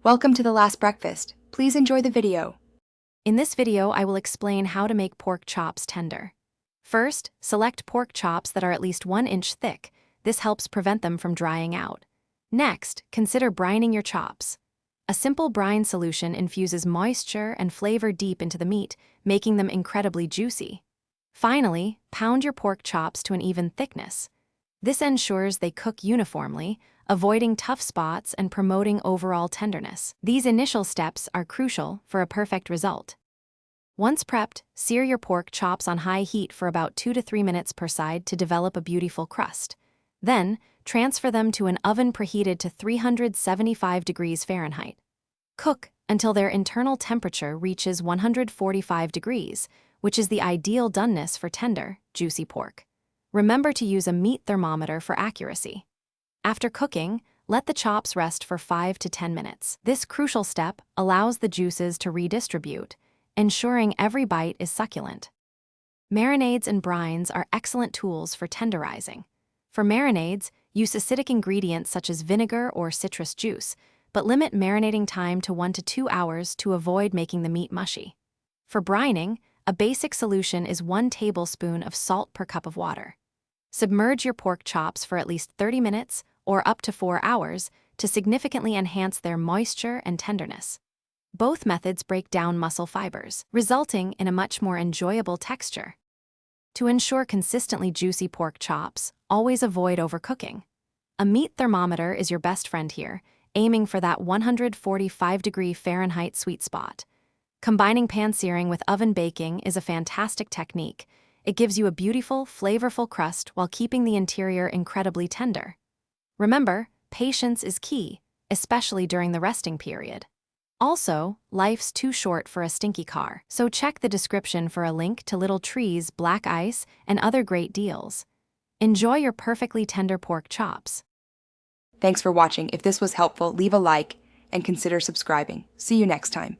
Welcome to The Last Breakfast. Please enjoy the video. In this video, I will explain how to make pork chops tender. First, select pork chops that are at least 1 inch thick. This helps prevent them from drying out. Next, consider brining your chops. A simple brine solution infuses moisture and flavor deep into the meat, making them incredibly juicy. Finally, pound your pork chops to an even thickness. This ensures they cook uniformly, avoiding tough spots and promoting overall tenderness. These initial steps are crucial for a perfect result. Once prepped, sear your pork chops on high heat for about 2 to 3 minutes per side to develop a beautiful crust. Then, transfer them to an oven preheated to 375 degrees Fahrenheit. Cook until their internal temperature reaches 145 degrees, which is the ideal doneness for tender, juicy pork. Remember to use a meat thermometer for accuracy. After cooking, let the chops rest for 5 to 10 minutes. This crucial step allows the juices to redistribute, ensuring every bite is succulent. Marinades and brines are excellent tools for tenderizing. For marinades, use acidic ingredients such as vinegar or citrus juice, but limit marinating time to 1 to 2 hours to avoid making the meat mushy. For brining, a basic solution is 1 tablespoon of salt per cup of water. Submerge your pork chops for at least 30 minutes or up to 4 hours to significantly enhance their moisture and tenderness. Both methods break down muscle fibers, resulting in a much more enjoyable texture. To ensure consistently juicy pork chops, always avoid overcooking. A meat thermometer is your best friend here, aiming for that 145-degree Fahrenheit sweet spot. Combining pan searing with oven baking is a fantastic technique. It gives you a beautiful, flavorful crust while keeping the interior incredibly tender. Remember, patience is key, especially during the resting period. Also, life's too short for a stinky car, so check the description for a link to Little Tree's black ice and other great deals. Enjoy your perfectly tender pork chops. Thanks for watching. If this was helpful, leave a like and consider subscribing. See you next time.